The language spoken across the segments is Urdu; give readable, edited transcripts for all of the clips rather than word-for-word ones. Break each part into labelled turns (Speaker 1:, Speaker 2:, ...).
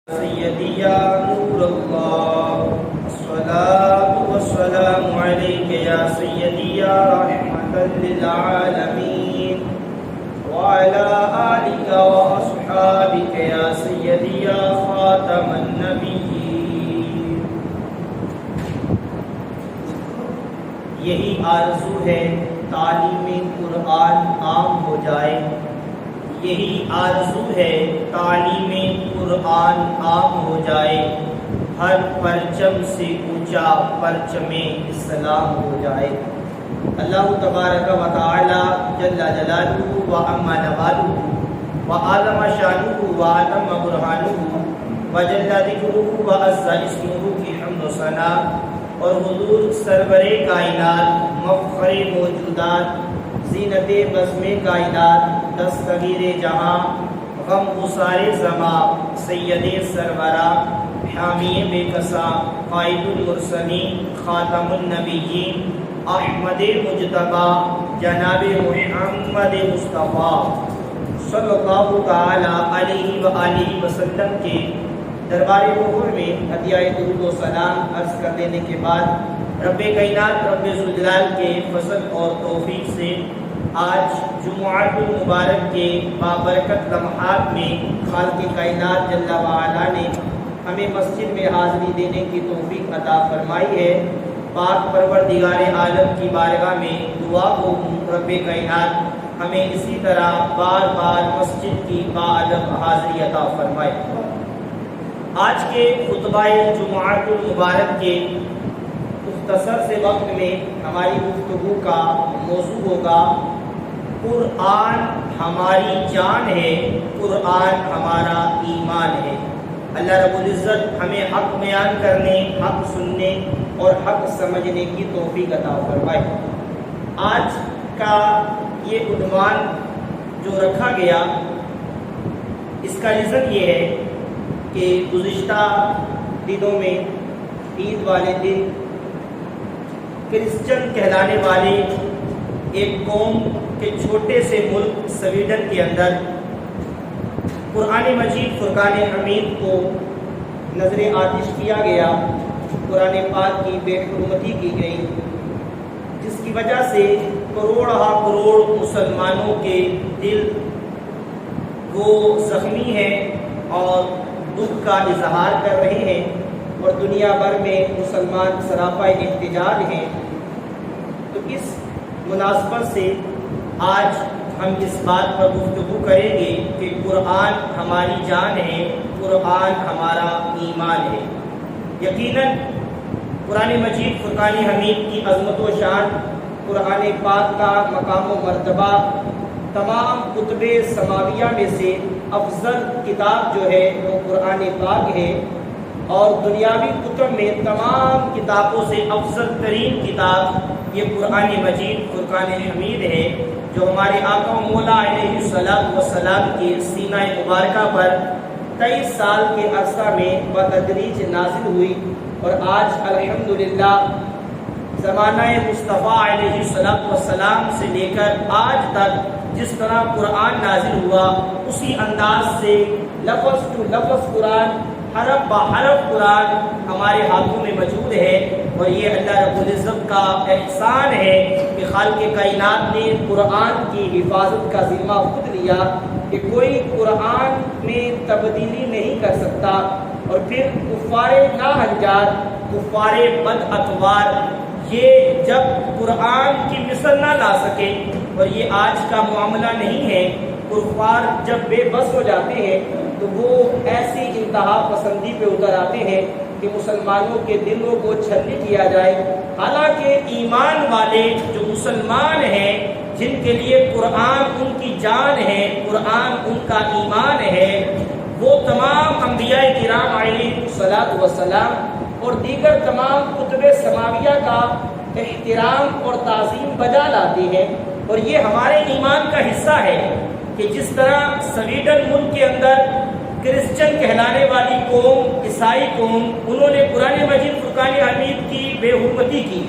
Speaker 1: سيدي يا نور الله الصلاة والسلام عليك يا سيدي يا رحمة للعالمين وعلى آلك وأصحابك يا سيدي يا خاتم النبيين. یہی آرزو ہے تعلیم قرآن عام ہو جائے، یہی آرزو ہے تعلیم قرآن عام ہو جائے، ہر پرچم سے اونچا پرچم اسلام ہو جائے. اللہ تبارک و تعالی جل جلالہ و عم نوالہ و اعظم شانہ و اعظم برہانہ و جل ذکرہ و عز اسمہ کی حمد و ثنا اور حضور سرور کائنات، مفخر موجودات، زینت بزم کائنات، دستگیر جہاں، غم گسار زماں، سید سرورہ، حامی بے کساں، قائد المرسلین، خاتم النبیین، احمد مجتبی، جناب محمد مصطفیٰ صلی اللہ تعالی علیہ وآلہ وسلم کے دربار ظہور میں ہدیہ درود و سلام عرض کر دینے کے بعد رب کائنات رب ذوالجلال کے فضل اور توفیق سے آج جمعۃ المبارک کے بابرکت لمحات میں خالق کائنات جل وعلا نے ہمیں مسجد میں حاضری دینے کی توفیق عطا فرمائی ہے. پاک پروردگار عالم کی بارگاہ میں دعا کو رب کائنات ہمیں اسی طرح بار بار مسجد کی باادب حاضری عطا فرمائے. آج کے خطبہ جمعۃ المبارک کے مختصر سے وقت میں ہماری گفتگو کا موضوع ہوگا قرآن ہماری جان ہے، قرآن ہمارا ایمان ہے. اللہ رب العزت ہمیں حق بیان کرنے، حق سننے اور حق سمجھنے کی توفیق عطا فرمائے. آج کا یہ عنوان جو رکھا گیا اس کا ریزن یہ ہے کہ گزشتہ دنوں میں عید والے دن کرسچن کہلانے والے ایک قوم کے چھوٹے سے ملک سویڈن کے اندر قرآن مجید فرقان حمید کو نظر آتش کیا گیا، قرآن پاک کی بے حرمتی کی گئی، جس کی وجہ سے کروڑ ہا کروڑ مسلمانوں کے دل وہ زخمی ہیں اور دکھ کا اظہار کر رہے ہیں اور دنیا بھر میں مسلمان سراپا احتجاج ہیں. تو اس مناسبت سے آج ہم اس بات پر گفتگو کریں گے کہ قرآن ہماری جان ہے، قرآن ہمارا ایمان ہے. یقیناً قرآن مجید فرقان حمید کی عظمت و شان، قرآن پاک کا مقام و مرتبہ تمام کتب سماویہ میں سے افضل کتاب جو ہے وہ قرآن پاک ہے، اور دنیاوی کتب میں تمام کتابوں سے افضل ترین کتاب یہ قرآن مجید فرقان حمید ہے، جو ہمارے آقا و مولا علیہ السلام کے سینہ مبارکہ پر 23 سال کے عرصہ میں بتدریج نازل ہوئی. اور آج الحمدللہ زمانہ مصطفیٰ علیہ السلام سے لے کر آج تک جس طرح قرآن نازل ہوا اسی انداز سے لفظ ٹو لفظ قرآن، حرف با حرف قرآن ہمارے ہاتھوں میں موجود ہے. اور یہ اللہ رب العزت کا احسان ہے کہ خالق کائنات نے قرآن کی حفاظت کا ذمہ خود لیا کہ کوئی قرآن میں تبدیلی نہیں کر سکتا. اور پھر کفار ناہنجار، کفار بد اتوار یہ جب قرآن کی مثل نہ لا سکے، اور یہ آج کا معاملہ نہیں ہے، کفار جب بے بس ہو جاتے ہیں تو وہ ایسی انتہا پسندی پہ اتر آتے ہیں کہ مسلمانوں کے دلوں کو چھلنی کیا جائے. حالانکہ ایمان والے جو مسلمان ہیں جن کے لیے قرآن ان کی جان ہے، قرآن ان کا ایمان ہے، وہ تمام انبیاء کرام علیہ السلام اور دیگر تمام کتب سماویہ کا احترام اور تعظیم بجا لاتے ہیں. اور یہ ہمارے ایمان کا حصہ ہے کہ جس طرح سویڈن ملک کے اندر کرسچن کہلانے والی قوم، عیسائی قوم، انہوں نے قرآن مجید فرقان حمید کی بے حرمتی کی،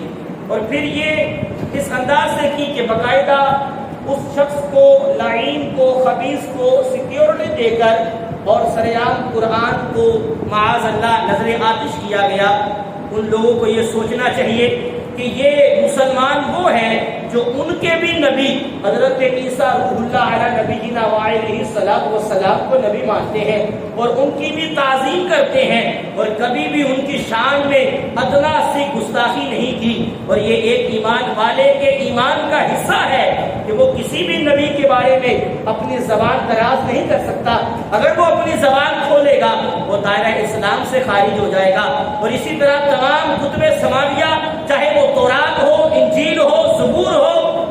Speaker 1: اور پھر یہ اس انداز سے کی کہ باقاعدہ اس شخص کو، لعین کو، خبیث کو سیکیورٹی دے کر اور سریعام قرآن کو معاذ اللہ نظر آتش کیا گیا، ان لوگوں کو یہ سوچنا چاہیے کہ یہ مسلمان وہ ہیں جو ان کے بھی نبی حضرت عیسیٰ روح اللہ علیہ نبینا وعلیہ السلام کو نبی مانتے ہیں اور ان کی بھی تعظیم کرتے ہیں اور کبھی بھی ان کی شان میں ادنا سی گستاخی نہیں کی، اور یہ ایک ایمان والے کے ایمان کا حصہ ہے کہ وہ کسی بھی نبی کے بارے میں اپنی زبان دراز نہیں کر سکتا۔ اگر وہ اپنی زبان کھولے گا وہ دائرہ اسلام سے خارج ہو جائے گا۔ اور اسی طرح تمام کتب سماویہ چاہے وہ تورات ہو، انجیل ہو، زبور ہو،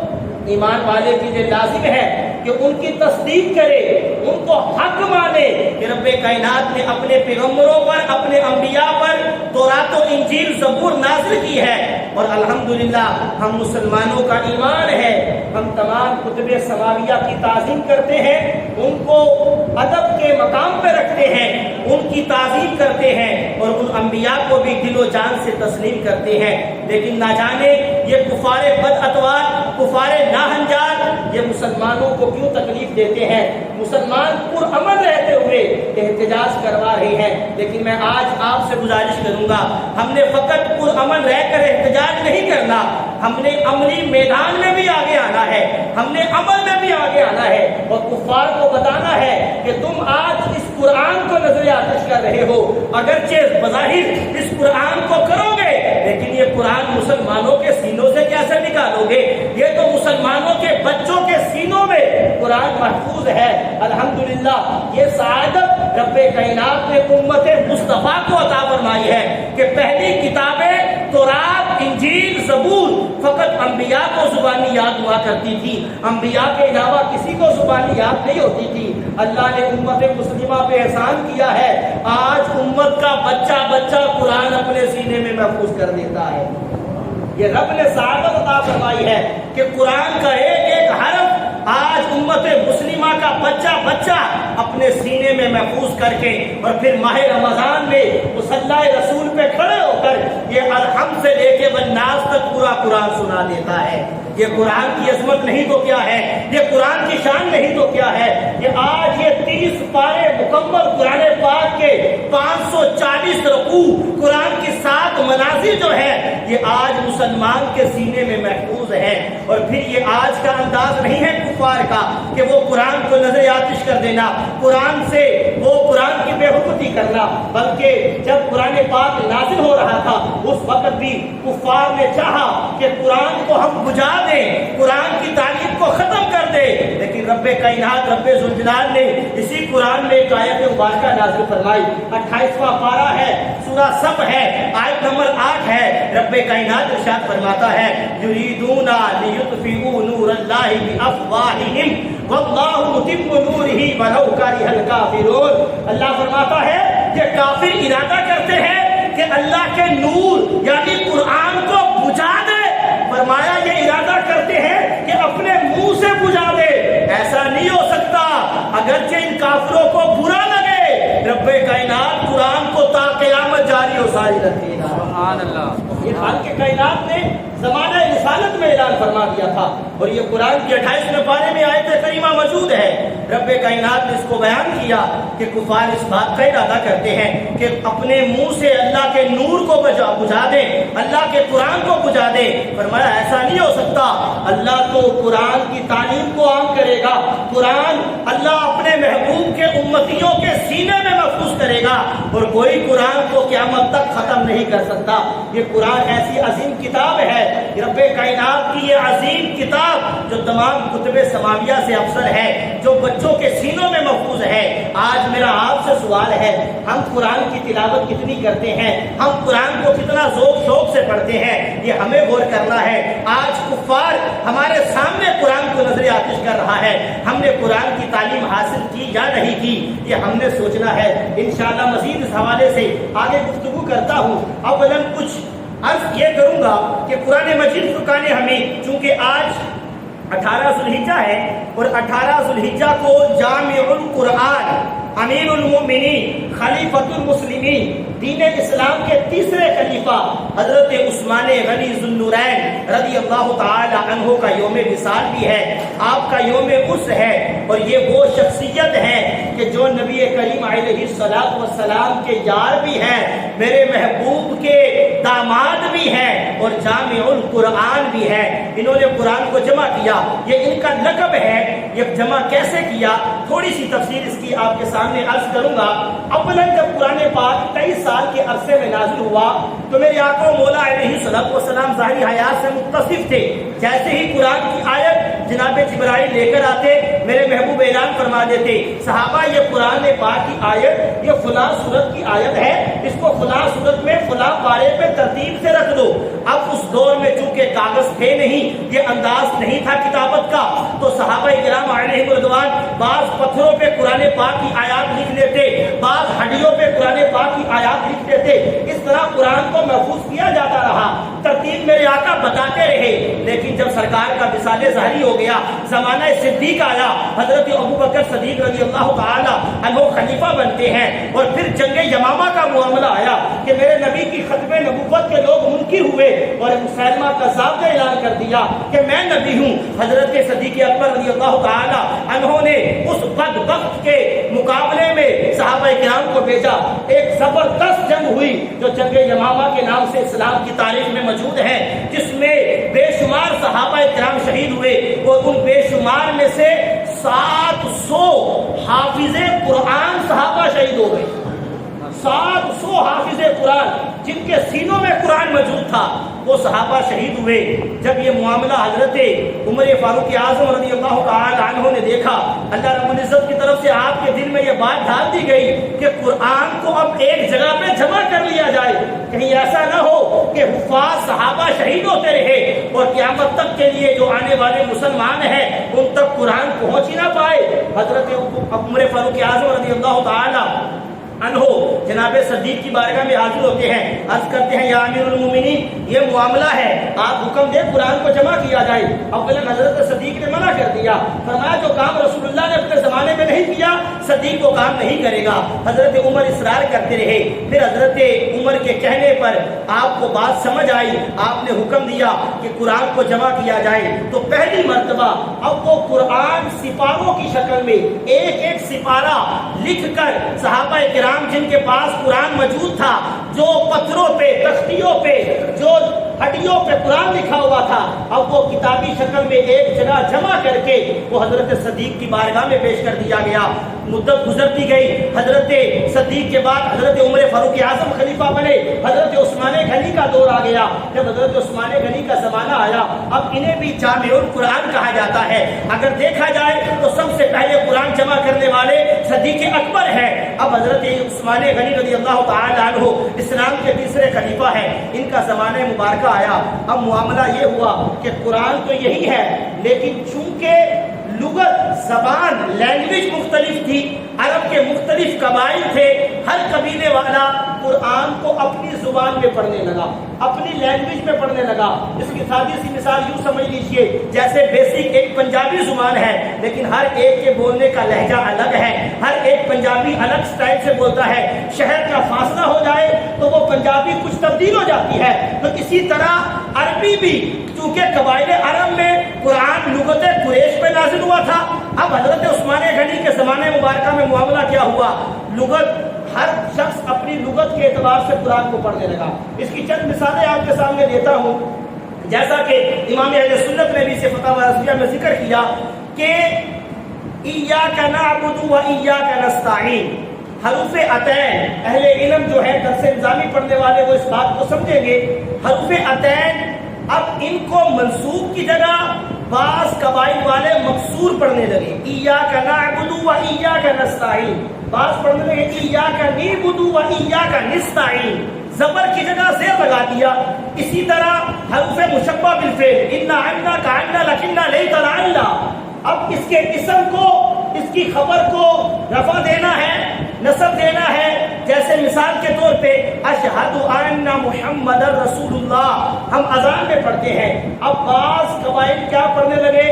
Speaker 1: ایمان والے کی یہ لازم ہے کہ ان کی تصدیق کرے، ان کو حق مانے کہ رب کائنات نے اپنے پیغمبروں پر، اپنے انبیاء پر تورات و انجیل زبور نازل کی ہے، اور الحمدللہ ہم مسلمانوں کا ایمان ہے، ہم تمام کتب سماویہ کی تعظیم کرتے ہیں، ان کو ادب کے مقام پہ رکھتے ہیں، ان کی تعظیم کرتے ہیں اور ان انبیاء کو بھی دل و جان سے تسلیم کرتے ہیں۔ لیکن نہ جانے یہ کفار بد اتوار، کفار ناہنجار یہ مسلمانوں کو کیوں تکلیف دیتے ہیں۔ مسلمان پرامن رہتے ہوئے احتجاج کروا رہے ہیں، لیکن میں آج آپ سے گزارش کروں گا، ہم نے فقط پرامن رہ کر احتجاج نہیں کرنا، ہم نے عملی میدان میں بھی آگے آنا ہے، ہم نے عمل میں بھی آگے آنا ہے اور کفار کو بتانا ہے کہ تم آج اس قرآن کو نظر آتش کر رہے ہو، اگرچہ بظاہر اس قرآن کو کرو گے لیکن یہ قرآن مسلمانوں کے سینوں سے کیسے نکالو گے؟ یہ تو مسلمانوں کے بچوں کے سینوں میں قرآن محفوظ ہے۔ الحمدللہ یہ سعادت رب کائنات نے امت مصطفیٰ کو عطا فرمائی ہے کہ پہلی کتابیں تورات، انجیل، زبور فقط انبیاء کو زبانی یاد ہوا کرتی تھی، انبیاء کے علاوہ کسی کو زبانی یاد نہیں ہوتی تھی۔ اللہ نے امت مسلمہ پہ احسان کیا ہے، آج امت کا بچہ بچہ قرآن اپنے سینے میں محفوظ کر دیتا ہے۔ یہ رب نے سعادت عطا فرمائی ہے کہ قرآن کا ایک ایک حرف آج امت مسلمہ کا بچہ بچہ اپنے سینے میں محفوظ کر کے اور پھر ماہ رمضان میں مصلی رسول پہ کھڑے ہو کر یہ الحمد سے لے کے والناس تک پورا قرآن سنا دیتا ہے۔ یہ قرآن کی عظمت نہیں تو کیا ہے، یہ قرآن کی شان نہیں تو کیا ہے۔ یہ آج یہ 30 پارے مکمل قرآن پاک کے 540 رکوع، قرآن کی 7 منازل جو ہے یہ آج مسلمان کے سینے میں محفوظ ہے۔ اور پھر یہ آج کا انداز نہیں ہے کفار کا کہ وہ قرآن کو نظر آتش کر دینا، قرآن سے وہ قرآن کی بے حرمتی کرنا، بلکہ جب قرآن پاک نازل ہو رہا تھا اس وقت بھی کفار نے چاہا کہ قرآن کو ہم بجھا دیں، قرآن کی تعلیم کو ختم کر دیں، لیکن رب کائنات رب ذوالجلال نے اسی قرآن میں ایک آیت مبارکہ نازل فرمائی۔ 28واں پارہ ہے، سورہ صف ہے، آیت نمبر 8 ہے۔ رب کائنات ارشاد فرماتا ہے یریدون لیطفئوا نور اللہ بافواہہم واللہ متم نورہ ولو کرہ الکافرون۔ اللہ فرماتا ہے کہ کافر ارادہ کرتے ہیں کہ اللہ کے نور یعنی قرآن کو بجھا دے، فرمایا یہ ارادہ کرتے ہیں کہ اپنے منہ سے بجھا دے، ایسا نہیں ہو سکتا۔ اگرچہ ان کافروں کو برا لگے، رب کائنات قرآن کو تا قیامت جاری و ساری رکھے گا۔ سبحان اللہ۔ یہ خالق کائنات نے زمانہ رسالت میں اعلان فرما دیا تھا اور یہ قرآن کی 28ویں پارے میں آیت کریمہ موجود ہے۔ رب کائنات نے اس کو بیان کیا کہ کفار اس بات کا ارادہ کرتے ہیں کہ اپنے منہ سے اللہ کے نور کو بجھا دیں، اللہ کے قرآن کو بجھا دیں۔ فرمایا ایسا نہیں ہو سکتا، اللہ تو قرآن کی تعلیم کو عام کرے گا، قرآن اللہ اپنے محبوب کے امتیوں کے سینے میں محفوظ کرے گا اور کوئی قرآن کو قیامت تک ختم نہیں کر سکتا۔ یہ قرآن ایسی عظیم کتاب ہے، رب کائنات کی یہ عظیم کتاب جو تمام کتب سماویہ سے افضل ہے، جو بچوں کے سینوں میں محفوظ ہے۔ آج میرا آپ سے سوال ہے، ہم قرآن کی تلاوت کتنی کرتے ہیں، ہم قرآن کو کتنا ذوق شوق سے پڑھتے ہیں، یہ ہمیں غور کرنا ہے۔ آج کفار ہمارے سامنے قرآن کو نظر آتش کر رہا ہے، ہم نے قرآن کی تعلیم حاصل کی یا نہیں کی یہ ہم نے سوچنا ہے۔ انشاءاللہ مزید اس حوالے سے آگے گفتگو کرتا ہوں۔ اولاً کچھ عرض یہ کروں گا کہ قرآن مجید فرقان حمید چونکہ آج 18 ذوالحجہ ہے اور 18 ذوالحجہ کو جامع القرآن امیر المومنین خلیفۃ المسلمین دین اسلام کے تیسرے خلیفہ حضرت عثمان غنی ذو النورین رضی اللہ تعالی عنہ کا یوم وصال بھی ہے، آپ کا یوم عرس ہے، اور یہ وہ شخصیت ہے کہ جو نبی کریم علیہ الصلوۃ والسلام کے یار بھی ہیں، میرے محبوب کے داماد بھی ہیں، اور جامع القرآن بھی ہے۔ انہوں نے قرآن کو جمع کیا، یہ ان کا لقب ہے۔ یہ جمع کیسے کیا، تھوڑی سی تفسیر اس کی آپ کے سامنے عرض کروں گا۔ اولا جب قرآن پاک 23 سال کے عرصے میں نازل ہوا تو میرے آقا مولا علیہ الصلوۃ والسلام ظاہری حیات سے متصف تھے۔ جیسے ہی قرآن کی آیت جناب جبرائیل لے کر آتے، میرے محبوب اعلان فرما دیتے، صحابہ یہ قرآن پاک کی آیت یہ فلاں سورت کی آیت ہے، اس کو فلاں سورت میں فلاں پارے پہ ترتیب سے رکھ دو۔ اب اس دور میں چونکہ کاغذ تھے نہیں، یہ انداز نہیں تھا کتابت کا، تو صحابہ کرام علیہم رضوان بعض پتھروں پہ قرآن پاک کی آیات لکھ لیتے، بعض ہڈیوں پہ قرآن پاک کی آیات لکھ دیتے۔ اس طرح قرآن کو محفوظ کیا جاتا رہا، ترتیب میرے آقا بتاتے رہے۔ لیکن جب سرکار کا وصال ظاہری ہو گیا، زمانہ صدیق آیا، حضرت ابوبکر صدیق رضی اللہ تعالی عنہ خلیفہ بنتے ہیں، اور پھر جنگ یمامہ کا معاملہ آیا کہ میرے نبی کی ختم نبوت کے لوگ منکر ہوئے، اور مسلمہ کذاب نے اعلان کر دیا کہ میں نبی ہوں۔ حضرت صدیق اکبر رضی اللہ تعالی عنہ نے اس بدبخت کے مقابلے میں صحابہ کرام کو بھیجا۔ ایک زبردست جنگ ہوئی جو جنگ یمامہ کے نام سے اسلام کی تاریخ میں موجود ہے، جس میں بے شمار صحابہ کرام شہید ہوئے، اور ان بے شمار میں سے 700 حافظ قرآن صحابہ شہید ہو گئے۔ 700 حافظ قرآن جن کے سینوں میں قرآن موجود تھا، وہ صحابہ شہید ہوئے۔ جب یہ معاملہ حضرت عمر فاروق اعظم رضی اللہ تعالی عنہ نے دیکھا، اللہ رب العزت کی طرف سے آپ کے دل میں یہ بات ڈال دی گئی کہ قرآن کو اب ایک جگہ پہ جمع کر لیا جائے، کہیں ایسا نہ ہو کہ حفاظ صحابہ شہید ہوتے رہے اور قیامت تک کے لیے جو آنے والے مسلمان ہیں ان تک قرآن پہنچ ہی نہ پائے۔ حضرت عمر فاروق اعظم رضی اللہ تعالی عنہ جناب صدیق کی بارگاہ میں حاضر ہوتے ہیں، عرض کرتے ہیں یا امیر المومنین یہ معاملہ ہے، آپ حکم دیں قرآن کو جمع کیا جائے۔ اولا حضرت صدیق نے منع کر دیا، فرمایا جو کام رسول اللہ نے اپنے زمانے میں نہیں کیا صدیق وہ کام نہیں کرے گا۔ حضرت عمر اصرار کرتے رہے، پھر حضرت عمر کے کہنے پر آپ کو بات سمجھ آئی، آپ نے حکم دیا کہ قرآن کو جمع کیا جائے۔ تو پہلی مرتبہ اب وہ قرآن سپاروں کی شکل میں ایک ایک سپارہ لکھ کر صحابہ کرام جن کے پاس قرآن موجود تھا، جو پتھروں پہ تختیوں پہ جو ہڈیوں پہ قرآن لکھا ہوا تھا، اب وہ کتابی شکل میں ایک جگہ جمع کر کے وہ حضرت صدیق کی بارگاہ میں پیش کر دیا گیا۔ مدت گزرتی گئی، حضرت صدیق کے بعد حضرت عمر فاروق اعظم خلیفہ بنے، حضرت عثمان غنی کا دور آ گیا۔ جب حضرت عثمان غنی کا زمانہ آیا، اب انہیں بھی جامع القرآن کہا جاتا ہے۔ اگر دیکھا جائے تو سب سے پہلے قرآن جمع کرنے والے صدیق اکبر ہیں۔ اب حضرت عثمان غنی رضی اللہ تعالی عنہ اسلام کے تیسرے خلیفہ ہیں، ان کا زمانہ مبارکہ آیا۔ اب معاملہ یہ ہوا کہ قرآن تو یہی ہے، لیکن چونکہ لغت زبان لینگویج مختلف تھی، عرب کے مختلف قبائل تھے، ہر قبیلے والا قرآن کو اپنی زبان میں پڑھنے لگا، اپنی لینگویج میں پڑھنے لگا۔ اس کی سادی سی مثال یوں سمجھ لیجئے، جیسے بیسک ایک پنجابی زبان ہے، لیکن ہر ایک کے بولنے کا لہجہ الگ ہے، ہر ایک پنجابی الگ سٹائل سے بولتا ہے۔ شہر کا فاصلہ ہو جائے تو وہ پنجابی کچھ تبدیل ہو جاتی ہے۔ تو اسی طرح عربی بھی، چونکہ قبائل عرب میں قرآن لغت قریش پہ نازل ہوا تھا، اب حضرت عثمان غنی کے زمانے مبارکہ میں معاملہ کیا ہوا، لغت ہر شخص اپنی لغت کے اعتبار سے قرآن کو پڑھنے لگا۔ اس کی چند مثالیں آپ کے سامنے دیتا ہوں۔ جیسا کہ امام اہل سنت نے بھی اسے فتاوی رضویہ میں ذکر کیا کہ ایاک نعبد و ایاک نستعین، حروف عطین، اہل علم جو ہے درس نظامی پڑھنے والے وہ اس بات کو سمجھیں گے، حروف عطین اب ان کو منصوب کی جگہ بعض قبائل والے مکسور پڑھنے لگے، ایاک نعبد و ایاک نستعین، بعض پڑھنے لگے ایاک نعبد و ایاک نستعین، زبر کی جگہ زیر لگا دیا۔ اسی طرح حروف مشبہ بالفعل، انا عنا کعنا لکنا لیت لعنا، اب اس کے اسم کو، اس کی خبر کو رفع دینا ہے، نصب دینا ہے۔ جیسے مثال کے طور پہ اشہد ان محمد رسول اللہ ہم اذان میں پڑھتے ہیں، اب بعض قبائل کیا پڑھنے لگے،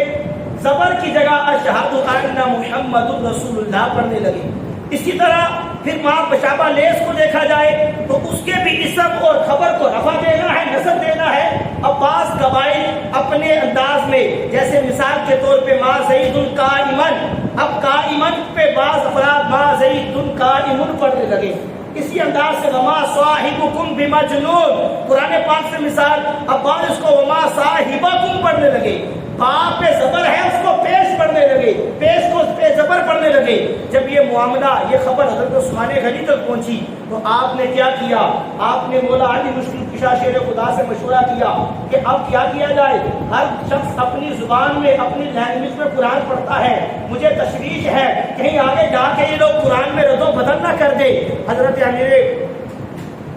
Speaker 1: زبر کی جگہ اشہد ان محمد رسول اللہ پڑھنے لگے۔ اسی طرح پھر ماں بشابہ لیس کو دیکھا جائے تو اس کے بھی اسم اور خبر کو رفع دینا ہے، نصب دینا ہے۔ اب بعض قبائل اپنے انداز میں، جیسے مثال کے طور پہ ماں زید قائمن، اب قائمن پہ بعض افراد ماں زید قائمن پڑھنے لگے۔ اسی انداز سے وما صاحبکم بمجنون، قرآن پاک سے مثال، اب بعض اس کو وما صاحبکم پڑھنے لگے، باپ پہ زبر ہے اس کو پیش پڑھنے لگے، پیش کو اس پہ زبر پڑھنے لگے۔ جب یہ معاملہ، یہ خبر حضرت عثمان غنی تک پہنچی تو آپ نے کیا کیا؟ آپ نے مولا علی مشکل کشا شیر خدا سے مشورہ کیا کہ اب کیا کیا جائے؟ ہر شخص اپنی زبان میں، اپنی لینگویج میں قرآن پڑھتا ہے، مجھے تشویش ہے کہیں آگے جا کے یہ لوگ قرآن میں رد و بدل نہ کر دے۔ حضرت امیر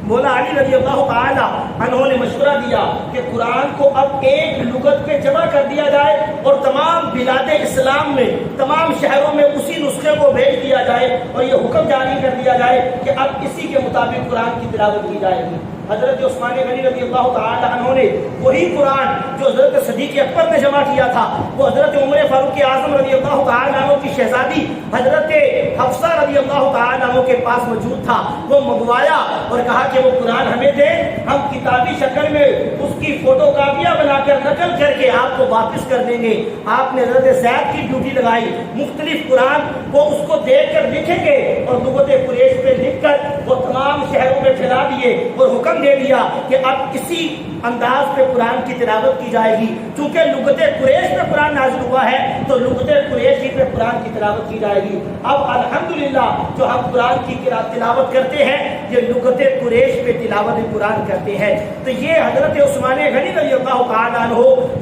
Speaker 1: مولا علی رضی اللہ تعالی عنہ نے مشورہ دیا کہ قرآن کو اب ایک لغت پہ جمع کر دیا جائے اور تمام بلاد اسلام میں، تمام شہروں میں اسی نسخے کو بھیج دیا جائے اور یہ حکم جاری کر دیا جائے کہ اب اسی کے مطابق قرآن کی تلاوت کی جائے گی۔ حضرت عثمان غنی رضی اللہ تعالی عنہ نے وہی قرآن جو حضرت صدیق اکبر نے جمع کیا تھا، وہ حضرت عمر فاروق اعظم رضی اللہ تعالی عنہ کی شہزادی حضرت حفصہ رضی اللہ تعالی عنہ کے پاس موجود تھا، وہ منگوایا اور کہا کہ وہ قرآن ہمیں دے، ہم کتابی شکل میں اس کی فوٹو کاپیاں بنا کر نقل کر کے آپ کو واپس کر دیں گے۔ آپ نے حضرت زید کی ڈیوٹی لگائی، مختلف قرآن وہ اس کو دیکھ کر لکھیں گے اور لغت قریش پہ لکھ کر وہ تمام شہروں میں پھیلا دیے اور حکم دے دیا کہ اب اسی انداز پہ قرآن کی تلاوت کی جائے گی۔ چونکہ لغت قریش پہ قرآن نازل ہوا ہے تو لغت قریشی پہ قرآن کی تلاوت کی جائے گی۔ اب الحمدللہ جو ہم قرآن کی تلاوت کرتے ہیں یہ لغت قریش پہ تلاوت قرآن کرتے ہیں۔ تو یہ حضرت عثمان غنی رضی اللہ تعالیٰ عنہ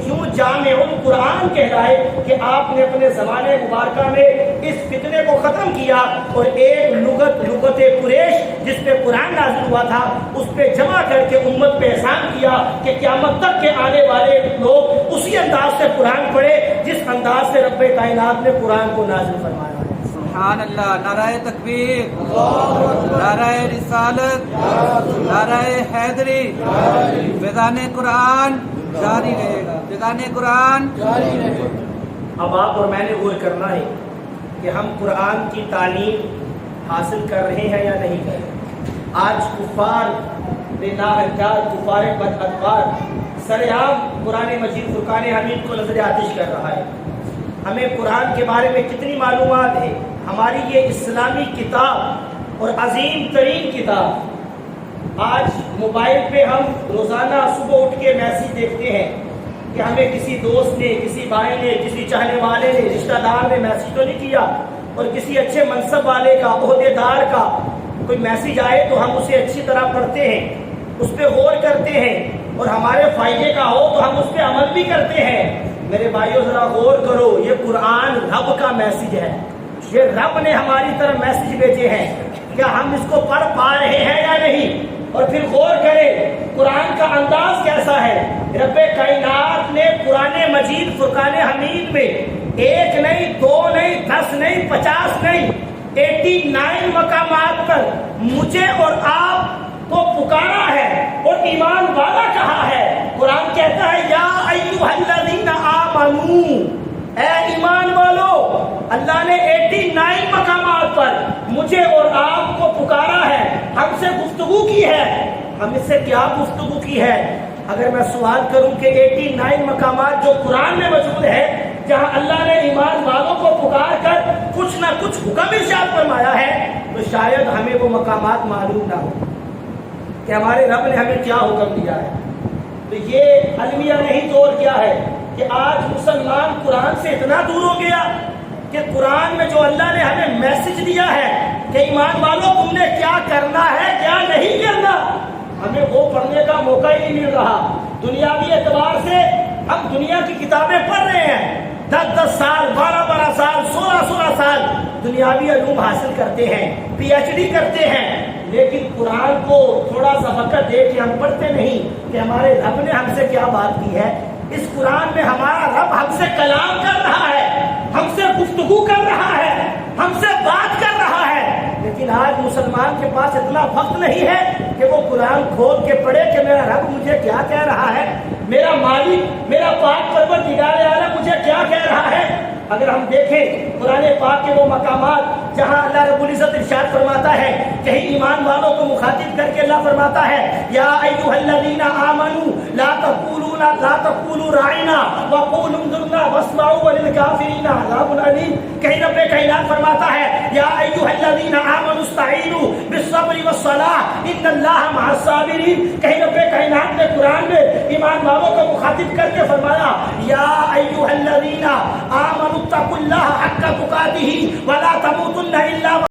Speaker 1: یوں جامع القرآن کہلائے کہ آپ نے اپنے زمانے مبارکہ میں اس فتنے کو ختم کیا اور ایک لغت قریش جس پہ قرآن نازل ہوا تھا اس پہ جمع کر کے امت پہ احسان کیا کہ قیامت تک کے آنے والے لوگ اسی انداز سے قرآن پڑھے جس انداز سے رب کائنات نے قرآن کو نازل فرمایا ہے۔
Speaker 2: سبحان اللہ، نعرہ تکبیر، نعرہ رسالت، نعرہ حیدری، فیضان قرآن جاری رہے گا، فیضان قرآن جاری رہے گا۔
Speaker 1: اب آپ اور میں نے غور کرنا ہے کہ ہم قرآن کی تعلیم حاصل کر رہے ہیں یا نہیں کر رہے۔ آج کفار کفار بد ادبار سرعام قرآن مجید فرقان حمید کو نظر آتش کر رہا ہے۔ ہمیں قرآن کے بارے میں کتنی معلومات ہے، ہماری یہ اسلامی کتاب اور عظیم ترین کتاب، آج موبائل پہ ہم روزانہ صبح اٹھ کے میسیج دیکھتے ہیں کہ ہمیں کسی دوست نے، کسی بھائی نے، کسی چاہنے والے نے، رشتہ دار نے میسیج تو نہیں کیا، اور کسی اچھے منصب والے کا، عہدیدار کا کوئی میسیج آئے تو ہم اسے اچھی طرح پڑھتے ہیں، اس پہ غور کرتے ہیں اور ہمارے فائدے کا ہو تو ہم اس پہ عمل بھی کرتے ہیں۔ میرے بھائیو ذرا غور کرو، یہ قرآن رب کا میسیج ہے، یہ رب نے ہماری طرف میسیج بھیجے ہیں، کیا ہم اس کو پڑھ پا رہے ہیں یا نہیں؟ اور پھر غور کریں قرآن کا انداز کیسا ہے۔ رب کائنات نے قرآن مجید فرقان حمید میں ایک نہیں، دو نہیں، 10 نہیں، 50 نہیں، 89 مقامات پر مجھے اور آپ کو پکارا ہے اور ایمان والا کہا ہے۔ قرآن کہتا ہے یا ایھا الذین آمنو، اے ایمان والو، اللہ نے 89 مقامات پر مجھے اور آپ کو پکارا ہے، ہم سے گفتگو کی ہے۔ ہم اس سے کیا گفتگو کی ہے؟ اگر میں سوال کروں کہ 89 مقامات جو قرآن میں موجود ہے جہاں اللہ نے ایمان والوں کو پکار کر کچھ نہ کچھ حکم ارشاد فرمایا ہے، تو شاید ہمیں وہ مقامات معلوم نہ ہو کہ ہمارے رب نے ہمیں کیا حکم دیا ہے۔ تو یہ المیہ نہیں تو اور کیا ہے کہ آج مسلمان قرآن سے اتنا دور ہو گیا کہ قرآن میں جو اللہ نے ہمیں میسج دیا ہے کہ ایمان والوں تم نے کیا کرنا ہے، کیا نہیں کرنا، ہمیں وہ پڑھنے کا موقع ہی نہیں مل رہا۔ دنیاوی اعتبار سے ہم دنیا کی کتابیں پڑھ رہے ہیں، 10 سال، 12 سال، 16 سال دنیاوی علوم حاصل کرتے ہیں، PhD کرتے ہیں، لیکن قرآن کو تھوڑا سا وقت دے کے ہم پڑھتے نہیں کہ ہمارے رب نے ہم سے کیا بات کی ہے۔ اس قرآن میں ہمارا رب ہم سے کلام کر رہا ہے، ہم سے گفتگو کر رہا ہے، ہم سے بات کر رہا ہے، لیکن آج مسلمان کے پاس اتنا وقت نہیں ہے کہ وہ قرآن کھول کے پڑھے کہ میرا رب مجھے کیا کہہ رہا ہے، میرا مالک، میرا پاک پروردگار اعلیٰ مجھے کیا کہہ رہا ہے۔ اگر ہم دیکھیں قرآن پاک کے وہ مقامات جہاں اللہ رب العزت ارشاد فرماتا ہے، کہیں ایمان والوں کو مخاطب کر کے اللہ فرماتا ہے یا ایھا الذین آمنوا لا تقولوا راعنا وقولوا انظرنا واسمعوا وللکافرین عذاب علیم. کہیں رب کائنات فرماتا ہے یا ایھا الذین آمنوا استعینوا بالصبر والصلاۃ ان اللہ مع الصابرین. کہیں رب کائنات نے قرآن میں ایمان والوں کو مخاطب کر کے فرمایا یا ایھا الذین آمنوا اتقوا اللہ حق تقاتہ ولا تموتن الا